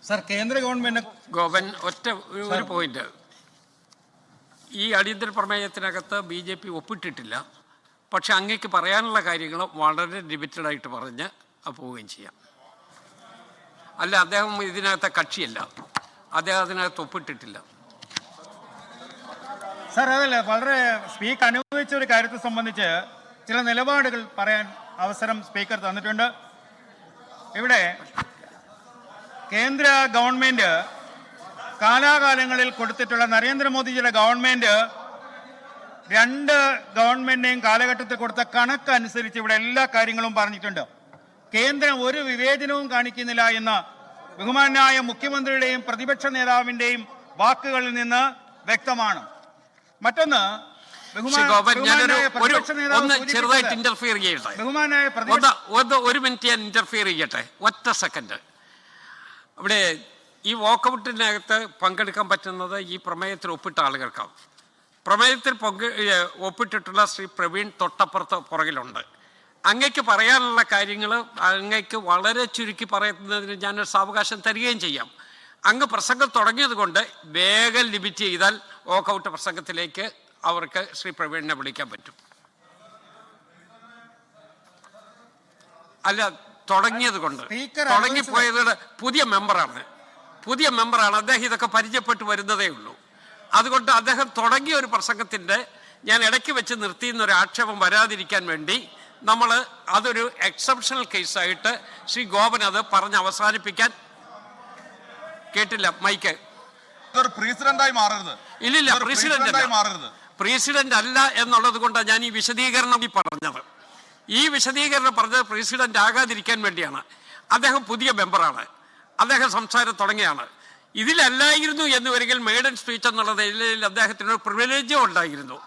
Sir, കേന്ദ്ര government Goan ഒറ്റ ഒരു പോയിന്റ്, ഈ അടിയന്തര പ്രമേയത്തിനകത്ത് BJP ഒപ്പിട്ടിട്ടില്ല. പക്ഷെ അങ്ങേക്ക് പറയാനുള്ള കാര്യങ്ങൾ വളരെ ലിമിറ്റഡായിട്ട് പറഞ്ഞ് പോവുകയും ചെയ്യാം. അല്ല, അദ്ദേഹം ഇതിനകത്തെ കക്ഷിയല്ല, അദ്ദേഹം അതിനകത്ത് ഒപ്പിട്ടിട്ടില്ല. സർ, അതല്ല, വളരെ സ്പീക്കർ അനുഭവിച്ച ഒരു കാര്യത്തെ സംബന്ധിച്ച് ചില നിലപാടുകൾ പറയാൻ അവസരം സ്പീക്കർ തന്നിട്ടുണ്ട്. ഇവിടെ കേന്ദ്ര ഗവൺമെന്റ് കാലാകാലങ്ങളിൽ കൊടുത്തിട്ടുള്ള നരേന്ദ്രമോദിജിയുടെ ഗവൺമെന്റ് രണ്ട് ഗവൺമെന്റിനെയും കാലഘട്ടത്തിൽ കൊടുത്ത കണക്കനുസരിച്ച് ഇവിടെ എല്ലാ കാര്യങ്ങളും പറഞ്ഞിട്ടുണ്ട്. കേന്ദ്രം ഒരു വിവേചനവും കാണിക്കുന്നില്ല എന്ന് ബഹുമാനായ മുഖ്യമന്ത്രിയുടെയും പ്രതിപക്ഷ നേതാവിന്റെയും വാക്കുകളിൽ നിന്ന് വ്യക്തമാണ്. മറ്റൊന്ന്, ചെറുതായിട്ട് ഇന്റർഫിയർ ചെയ്യട്ടെ, ഒരു മിനിറ്റ് ഞാൻ ഇന്റർഫിയർ ചെയ്യട്ടെ, ഒറ്റ സെക്കൻഡ്. ഇവിടെ ഈ വോക്കൗട്ടിനകത്ത് പങ്കെടുക്കാൻ പറ്റുന്നത് ഈ പ്രമേയത്തിൽ ഒപ്പിട്ട ആളുകൾക്കാണ്. പ്രമേയത്തിൽ ഒപ്പിട്ടിട്ടുള്ള ശ്രീ പ്രവീൺ തൊട്ടപ്പുറത്ത് പുറകിലുണ്ട്. അങ്ങയ്ക്ക് പറയാനുള്ള കാര്യങ്ങൾ അങ്ങയ്ക്ക് വളരെ ചുരുക്കി പറയുന്നതിന് ഞാനൊരു സാവകാശം തരികയും ചെയ്യാം. അങ്ങ് പ്രസംഗം തുടങ്ങിയത് കൊണ്ട് വേഗം ലിമിറ്റ് ചെയ്താൽ വോക്കൗട്ട് പ്രസംഗത്തിലേക്ക് അവർക്ക് ശ്രീ പ്രവീണിനെ വിളിക്കാൻ പറ്റും. അല്ല, തുടങ്ങിയത് കൊണ്ട്, തുടങ്ങിപ്പോയത് പുതിയ മെമ്പറാണ്, അദ്ദേഹം ഇതൊക്കെ പരിചയപ്പെട്ട് വരുന്നതേ ഉള്ളൂ. അതുകൊണ്ട് അദ്ദേഹം തുടങ്ങിയ ഒരു പ്രസംഗത്തിൻ്റെ ഞാൻ ഇടയ്ക്ക് വെച്ച് നിർത്തിയെന്നൊരു ആക്ഷേപം വരാതിരിക്കാൻ വേണ്ടി നമ്മൾ അതൊരു എക്സെപ്ഷണൽ കേസായിട്ട് ശ്രീ ഗോപൻ അത് പറഞ്ഞ് അവസാനിപ്പിക്കാൻ. കേട്ടില്ല മൈക്ക്. ഇല്ലില്ല, പ്രസിഡന്റ് അല്ല എന്നുള്ളത് കൊണ്ടാണ് ഞാൻ ഈ വിശദീകരണം പറഞ്ഞത്. ഈ വിശദീകരണം പറഞ്ഞത് പ്രസിഡന്റ് ആകാതിരിക്കാൻ വേണ്ടിയാണ്. അദ്ദേഹം പുതിയ മെമ്പറാണ്, അദ്ദേഹം സംസാരം തുടങ്ങിയാണ്. ഇതിലല്ലായിരുന്നു എന്ന് വരികിൽ മെയ്ഡൻ സ്പീച്ച് എന്നുള്ള നിലയിൽ അദ്ദേഹത്തിനൊരു പ്രിവിലേജും ഉണ്ടായിരുന്നു.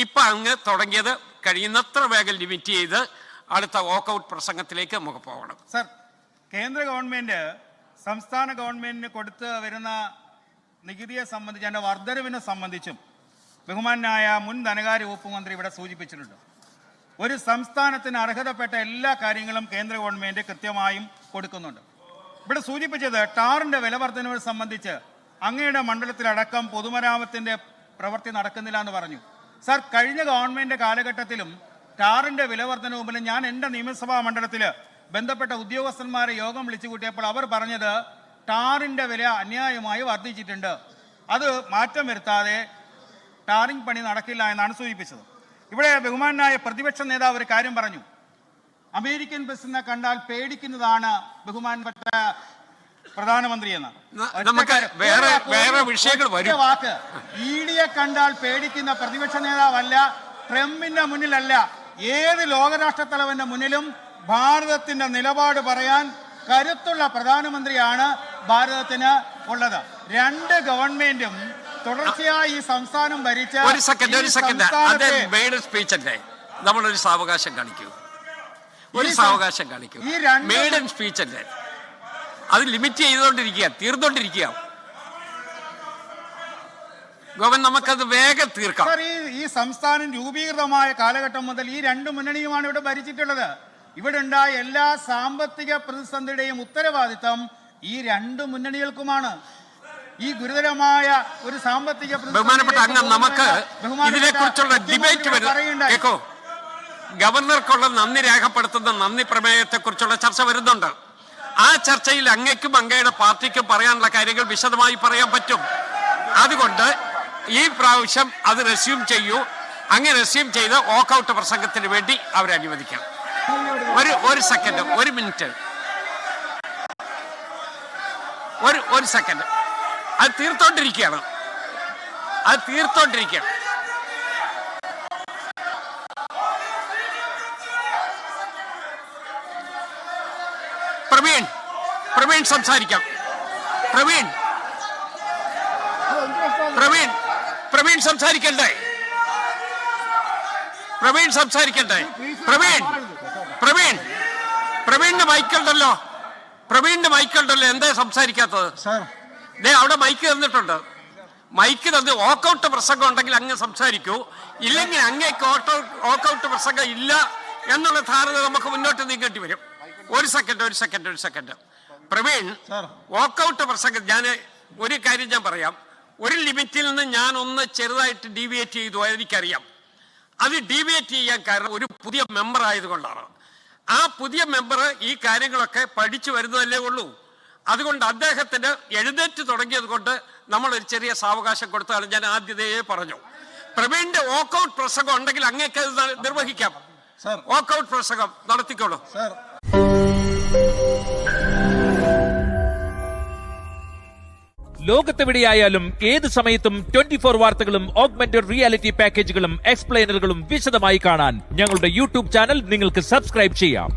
ഇപ്പം അങ്ങ് തുടങ്ങിയത് കഴിയുന്നത്ര വേഗം ലിമിറ്റ് ചെയ്ത് അടുത്ത വോക്കൗട്ട് പ്രസംഗത്തിലേക്ക് നമുക്ക് പോകണം. സർ, കേന്ദ്ര ഗവൺമെന്റ് സംസ്ഥാന ഗവൺമെന്റിന് കൊടുത്ത് വരുന്ന നികുതിയെ സംബന്ധിച്ച്, അതിൻ്റെ വർധനവിനെ സംബന്ധിച്ചും ബഹുമാനായ മുൻ ധനകാര്യ വകുപ്പ് മന്ത്രി ഇവിടെ സൂചിപ്പിച്ചിട്ടുണ്ട്. ഒരു സംസ്ഥാനത്തിന് അർഹതപ്പെട്ട എല്ലാ കാര്യങ്ങളും കേന്ദ്ര ഗവൺമെന്റ് കൃത്യമായും കൊടുക്കുന്നുണ്ട്. ഇവിടെ സൂചിപ്പിച്ചത് ടാറിന്റെ വില വർധനവ് സംബന്ധിച്ച് അങ്ങയുടെ മണ്ഡലത്തിലടക്കം പൊതുമരാമത്തിന്റെ പ്രവൃത്തി നടക്കുന്നില്ല എന്ന് പറഞ്ഞു. സർ, കഴിഞ്ഞ ഗവൺമെന്റ് കാലഘട്ടത്തിലും ടാറിന്റെ വില വർധനവ് ഞാൻ എൻ്റെ നിയമസഭാ മണ്ഡലത്തിൽ ബന്ധപ്പെട്ട ഉദ്യോഗസ്ഥന്മാരെ യോഗം വിളിച്ചു കൂട്ടിയപ്പോൾ അവർ പറഞ്ഞത് ടാറിന്റെ വില അന്യായമായി വർദ്ധിച്ചിട്ടുണ്ട്, അത് മാറ്റം വരുത്താതെ ടാറിംഗ് പണി നടക്കില്ല എന്നാണ് സൂചിപ്പിച്ചത്. ഇവിടെ ബഹുമാനായ പ്രതിപക്ഷ നേതാവ് ഒരു കാര്യം പറഞ്ഞു, അമേരിക്കൻ ബസ്സിനെ കണ്ടാൽ പേടിക്കുന്നതാണ് ബഹുമാനപ്പെട്ട പ്രധാനമന്ത്രി എന്ന്. വാക്ക് EDയെ കണ്ടാൽ പേടിക്കുന്ന പ്രതിപക്ഷ നേതാവല്ല, ട്രംപിന്റെ മുന്നിലല്ല, ഏത് ലോകരാഷ്ട്ര തലവന്റെ മുന്നിലും ഭാരതത്തിന്റെ നിലപാട് പറയാൻ കരുത്തുള്ള പ്രധാനമന്ത്രിയാണ് ഭാരതത്തിന് ഉള്ളത്. രണ്ട് ഗവൺമെന്റും തുടർച്ചയായി ഈ സംസ്ഥാനം ഭരിച്ച നമ്മളൊരു സാവകാശം കാണിക്കൂ, മെയ്ഡൻ സ്പീച്ച് അല്ലേ, അത് ലിമിറ്റ് ചെയ്തുകൊണ്ടിരിക്കുക, തീർന്നുകൊണ്ടിരിക്കുക. ഗോവൻ, നമുക്കത് വേഗം തീർക്കാം. ഈ സംസ്ഥാനം രൂപീകൃതമായ കാലഘട്ടം മുതൽ ഈ രണ്ട് മുന്നണിയുമാണ് ഇവിടെ ഭരിച്ചിട്ടുള്ളത്. ഇവിടെ ഉണ്ടായ എല്ലാ സാമ്പത്തിക പ്രതിസന്ധിയുടെയും ഉത്തരവാദിത്തം ഈ രണ്ട് മുന്നണികൾക്കുമാണ്. ഈ ഗുരുതരമായ ഒരു സാമ്പത്തിക ബഹുമാനപ്പെട്ട അങ്ങ്, നമുക്ക് ഇതിനെക്കുറിച്ചുള്ള ഡിബേറ്റ് കേൾക്കോ, ഗവർണർക്കുള്ള നന്ദി രേഖപ്പെടുത്തുന്ന നന്ദി പ്രമേയത്തെക്കുറിച്ചുള്ള ചർച്ച വരുന്നുണ്ട്. ആ ചർച്ചയിൽ അങ്ങയ്ക്കും അങ്ങയുടെ പാർട്ടിക്കും പറയാനുള്ള കാര്യങ്ങൾ വിശദമായി പറയാൻ പറ്റും. അതുകൊണ്ട് ഈ പ്രാവശ്യം അത് റെസ്യൂം ചെയ്യൂ. അങ്ങനെ റെസ്യൂം ചെയ്ത് വോക്കൗട്ട് പ്രസംഗത്തിന് വേണ്ടി അവരെ അനുവദിക്കാം. ഒരു സെക്കൻഡ്, ഒരു മിനിറ്റ്, ഒരു സെക്കൻഡ്. അത് തീർത്തോണ്ടിരിക്കുകയാണ്. പ്രവീൺ സംസാരിക്കാം. പ്രവീൺ സംസാരിക്കണ്ടേ? പ്രവീണിന്റെ മൈക്കുണ്ടല്ലോ, എന്താ സംസാരിക്കാത്തത്? അവിടെ മൈക്ക് തന്നിട്ടുണ്ട്. മൈക്ക് തന്ന് വോക്കൗട്ട് പ്രസംഗം ഉണ്ടെങ്കിൽ അങ്ങ് സംസാരിക്കൂ, ഇല്ലെങ്കിൽ അങ്ങേക്ക് വോക്കൗട്ട് പ്രസംഗം ഇല്ല എന്നുള്ള ധാരണ നമുക്ക് മുന്നോട്ട് നീങ്ങേണ്ടി വരും. ഒരു സെക്കൻഡ്. പ്രവീൺ വാക്കൗട്ട് പ്രസംഗം ഞാൻ ഒരു കാര്യം ഞാൻ പറയാം. ഒരു ലിമിറ്റിൽ നിന്ന് ഞാൻ ഒന്ന് ചെറുതായിട്ട് ഡീവിയേറ്റ് ചെയ്തു, എനിക്കറിയാം. അത് ഡീവിയേറ്റ് ചെയ്യാൻ കാരണം ഒരു പുതിയ മെമ്പർ ആയതുകൊണ്ടാണ്. ആ പുതിയ മെമ്പർ ഈ കാര്യങ്ങളൊക്കെ പഠിച്ചു വരുന്നതല്ലേ ഉള്ളൂ. അതുകൊണ്ട് അദ്ദേഹത്തിന് എഴുന്നേറ്റ് തുടങ്ങിയത് കൊണ്ട് നമ്മൾ ഒരു ചെറിയ സാവകാശം കൊടുത്താണ്. ഞാൻ ആദ്യതേ പറഞ്ഞു, പ്രവീണിന്റെ വാക്കൗട്ട് പ്രസംഗം ഉണ്ടെങ്കിൽ അങ്ങേക്ക് നിർവഹിക്കാം. വാക്കൗട്ട് പ്രസംഗം നടത്തിക്കോളൂ. ലോകത്തെവിടെയായാലും ഏത് സമയത്തും 24 വാർത്തകളും ഓഗ്മെന്റഡ് റിയാലിറ്റി പാക്കേജുകളും എക്സ്പ്ലെയിനറുകളും വിശദമായി കാണാൻ ഞങ്ങളുടെ യൂട്യൂബ് ചാനൽ നിങ്ങൾക്ക് സബ്സ്ക്രൈബ് ചെയ്യാം.